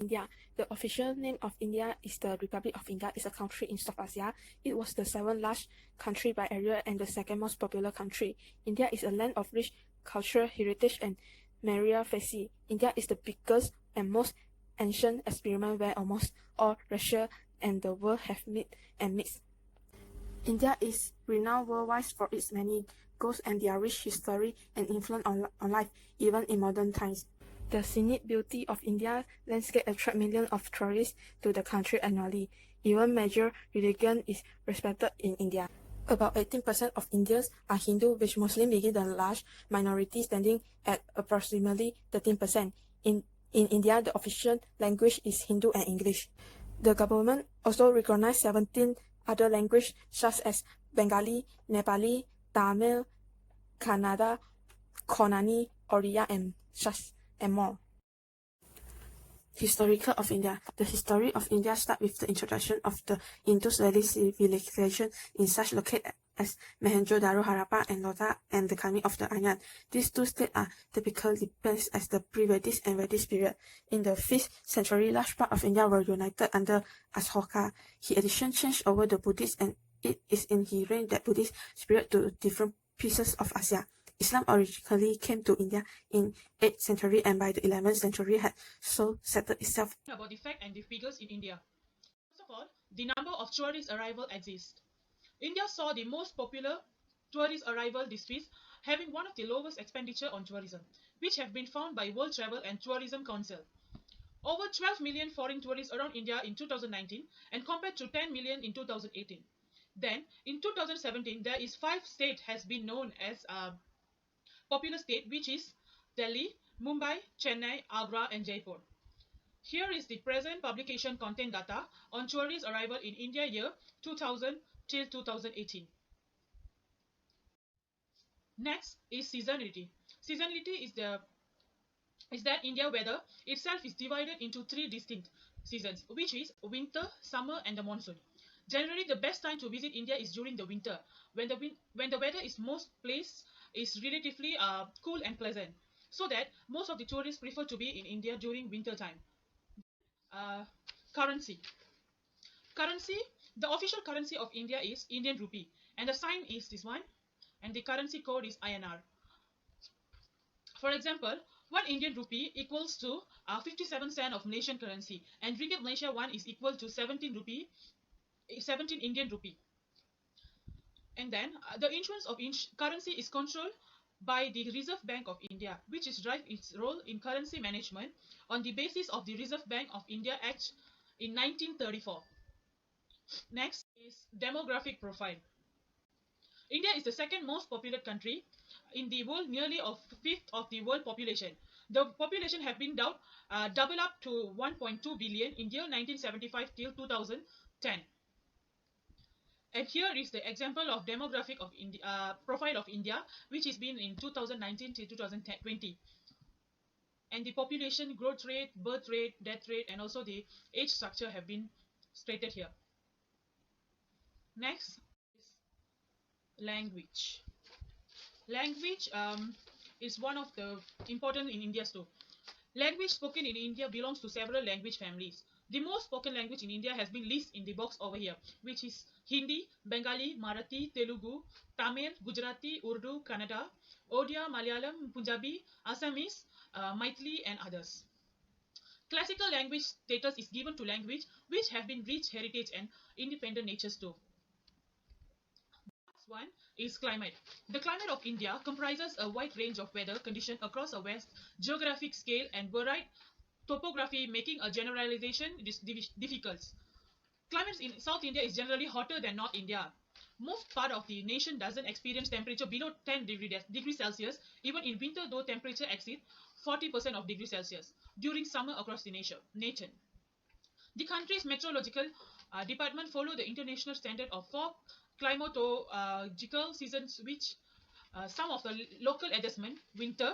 India. The official name of India is the Republic of India. It's a country in South Asia. It was the seventh largest country by area and the second most popular country. India is a land of rich cultural heritage and myriad. India is the biggest and most ancient experiment where almost all Russia and the world have met and mixed. India is renowned worldwide for its many goals and their rich history and influence on life, even in modern times. The scenic beauty of India's landscape attracts millions of tourists to the country annually. Even major religion is respected in India. About 18% of Indians are Hindu, which Muslims begin the large minority, standing at approximately 13%. In India, the official language is Hindu and English. The government also recognizes 17 other languages such as Bengali, Nepali, Tamil, Kannada, Konani, Oriya, and more. Historical of India. The history of India starts with the introduction of the Indus Valley civilization in such locations as Mohenjo-daro, Harappa, and Lodha, and the coming of the Aryan. These two states are typically depicted as the pre-Vedic and Vedic period. In the 5th century, large parts of India were united under Ashoka. He addition changed over the Buddhists, and it is in his reign that Buddhists spread to different pieces of Asia. Islam originally came to India in 8th century and by the 11th century had so settled itself. About the fact and the figures in India. First of all, the number of tourist arrival exists. India saw the most popular tourist arrival districts having one of the lowest expenditure on tourism, which have been found by World Travel and Tourism Council. Over 12 million foreign tourists around India in 2019 and compared to 10 million in 2018. Then, in 2017, there is 5 states has been known as popular state, which is Delhi, Mumbai, Chennai, Agra, and Jaipur. Here is the present publication content data on tourist arrival in India year 2000 till 2018. Next is seasonality. Seasonality is that India weather itself is divided into 3 distinct seasons, which is winter, summer, and the monsoon. Generally, the best time to visit India is during the winter, when the weather is most place is relatively cool and pleasant, so that most of the tourists prefer to be in India during winter time. Currency. The official currency of India is Indian rupee, and the sign is this one, and the currency code is INR. For example, 1 Indian rupee equals to 57 cent of Malaysian currency, and Ringgit Malaysia 1 is equal to 17 Indian rupee. And then the issuance of currency is controlled by the Reserve Bank of India, which is drive its role in currency management on the basis of the Reserve Bank of India Act in 1934. Next is demographic profile. India is the second most populous country in the world, nearly a fifth of the world population. The population have been doubled up to 1.2 billion in year 1975 till 2010. And here is the example of demographic of India, profile of India, which has been in 2019 till 2020. And the population growth rate, birth rate, death rate, and also the age structure have been stated here. Next is language. Language is one of the important in India too. Language spoken in India belongs to several language families. The most spoken language in India has been listed in the box over here, which is Hindi, Bengali, Marathi, Telugu, Tamil, Gujarati, Urdu, Kannada, Odia, Malayalam, Punjabi, Assamese, Maithili, and others. Classical language status is given to language which have been rich heritage and independent natures too. Last one is climate. The climate of India comprises a wide range of weather conditions across a vast geographic scale and varied topography, making a generalization difficult. Climate in South India is generally hotter than North India. Most part of the nation doesn't experience temperature below 10 degrees Celsius, even in winter, though temperature exceeds 40% of degrees Celsius during summer across the nation. The country's meteorological department follow the international standard of 4 climatological seasons, which some of the local adjustment: winter,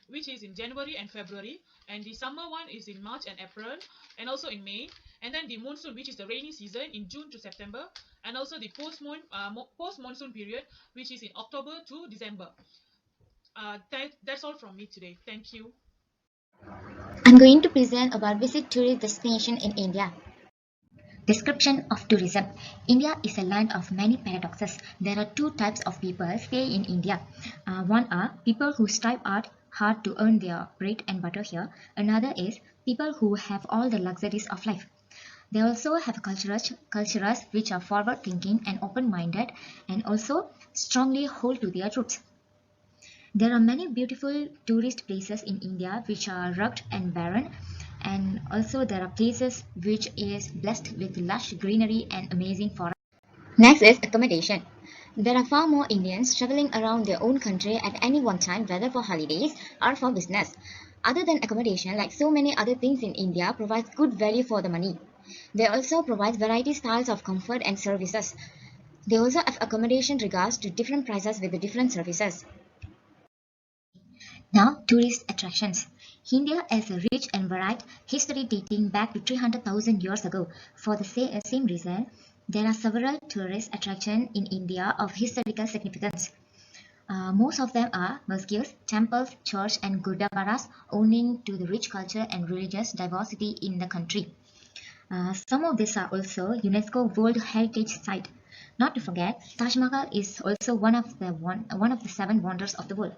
which is in January and February, and the summer one is in March and April, and also in May, and then the monsoon, which is the rainy season, in June to September, and also the post-monsoon period, which is in October to December. That's all from me today. Thank you. I'm going to present about visit tourist destination in India. Description of tourism. India is a land of many paradoxes. There are two types of people stay in India. One are people who strive hard to earn their bread and butter here. Another is people who have all the luxuries of life. They also have cultures which are forward thinking and open minded and also strongly hold to their roots. There are many beautiful tourist places in India which are rugged and barren, and also there are places which is blessed with lush greenery and amazing forests. Next is accommodation. There are far more Indians traveling around their own country at any one time, whether for holidays or for business. Other than accommodation, like so many other things in India, provides good value for the money. They also provide variety styles of comfort and services. They also have accommodation regards to different prices with the different services. Now, tourist attractions. India has a rich and varied history dating back to 300,000 years ago. For the same reason, there are several tourist attractions in India of historical significance. Most of them are mosques, temples, churches, and gurdwaras, owing to the rich culture and religious diversity in the country. Some of these are also UNESCO World Heritage Site. Not to forget, Taj Mahal is also one of the seven wonders of the world.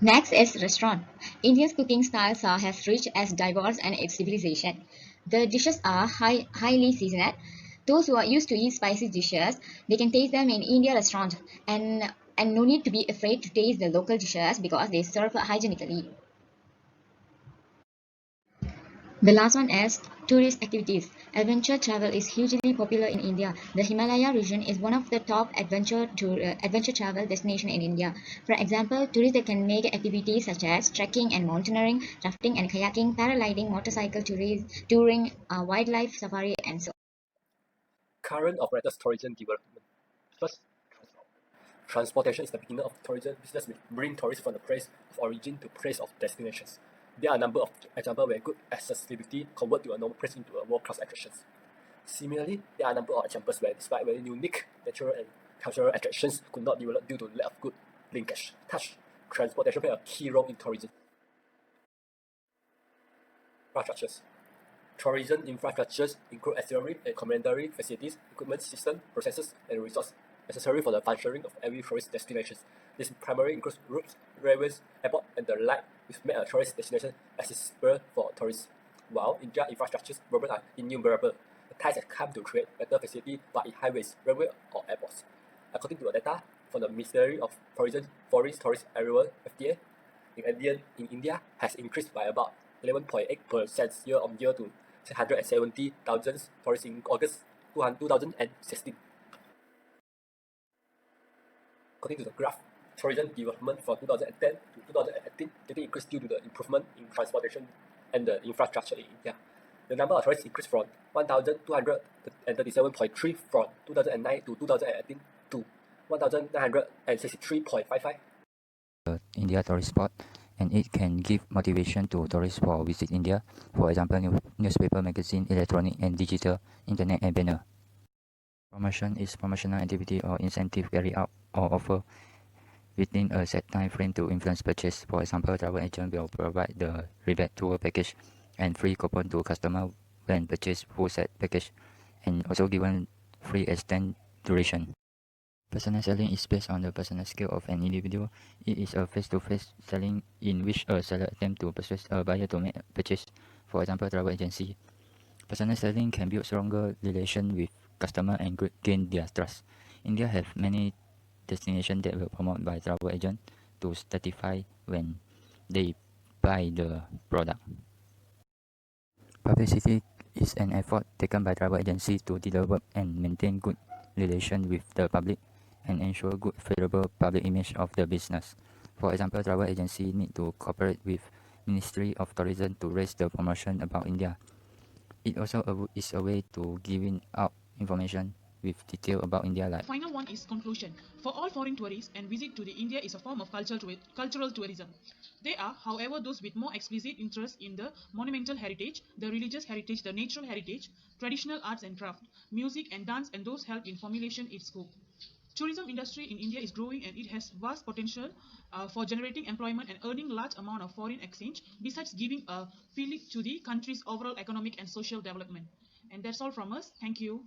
Next is restaurant. India's cooking styles are as rich as diverse and its civilization. The dishes are highly seasoned. Those who are used to eat spicy dishes, they can taste them in India restaurant and no need to be afraid to taste the local dishes because they serve hygienically. The last one is tourist activities. Adventure travel is hugely popular in India. The Himalaya region is one of the top adventure travel destination in India. For example, tourists can make activities such as trekking and mountaineering, rafting and kayaking, paragliding, motorcycle touring, wildlife safari, and so on. Current operators tourism development. First, transportation is the beginner of tourism business which bring tourists from the place of origin to place of destinations. There are a number of examples where good accessibility convert to a normal place into a world-class attractions. Similarly, there are a number of examples where despite very unique natural and cultural attractions could not develop due to lack of good linkage. Thus, transportation play a key role in tourism. Infrastructures. Tourism infrastructures include auxiliary and complementary facilities, equipment, system, processes, and resources necessary for the functioning of every tourist destination. This primarily includes routes, railways, airport, and the like, which make a tourist destination accessible for tourists. While India's infrastructures problems are innumerable, the time has come to create better facilities but in highways, railway, or airports. According to the data from the Ministry of Tourism, Foreign Tourist Arrival (FTA) in India has increased by about 11.8% year-on-year to 670,000 tourists in August 2016. According to the graph, tourism development from 2010 to 2018 getting increased due to the improvement in transportation and the infrastructure in India. The number of tourists increased from 1,237.3 from 2009 to 2018 to 1,963.55. India tourist spot, and it can give motivation to tourists for visit India. For example, newspaper, magazine, electronic and digital, internet and banner. Promotion is promotional activity or incentive carried out or offer within a set time frame to influence purchase. For example, travel agent will provide the rebate tour package and free coupon to customer when purchase full set package, and also given free extend duration. Personal selling is based on the personal skill of an individual. It is a face-to-face selling in which a seller attempts to persuade a buyer to make a purchase. For example, travel agency. Personal selling can build stronger relation with customer and gain their trust. India have many destinations that were promoted by travel agent to certify when they buy the product. Publicity is an effort taken by travel agencies to develop and maintain good relations with the public and ensure good favorable public image of the business. For example, travel agency need to cooperate with Ministry of Tourism to raise the promotion about India. It also is a way to giving out information with detail about India like. Final one is conclusion. For all foreign tourists, and visit to the India is a form of cultural tourism. They are, however, those with more explicit interest in the monumental heritage, the religious heritage, the natural heritage, traditional arts and craft, music and dance, and those help in formulation its scope. Tourism industry in India is growing and it has vast potential for generating employment and earning large amount of foreign exchange, besides giving a fillip to the country's overall economic and social development. And that's all from us. Thank you.